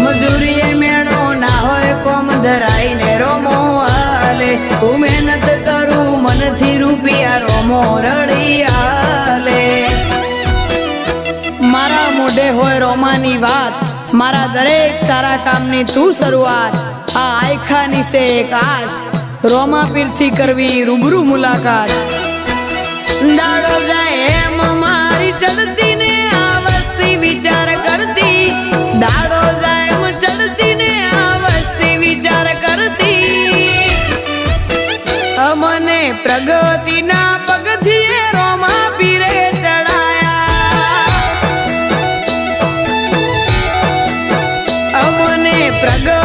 મજૂરીએ મેળો ના હોય કોમ ધરાઈને રોમો હાલે હું મહેનત કરું મનથી રૂપિયા રોમો રડી હાલે મારા મોઢે હોય રોમાની વાત મારા દરેક સારા કામની તું શરૂઆત આ આયખાની છે એક આશ રોમા પીરથી કરવી રૂબરૂ મુલાકાત દાડો જાય એમ મારી ચડતી ને આ વસ્તી વિચાર કરતી દાડો જાય એમ ચડતી ને આ વસ્તી વિચાર કરતી અમને પ્રગતિના પગથિયે રોમા પીરે ચડાયા અમને પ્રગતિ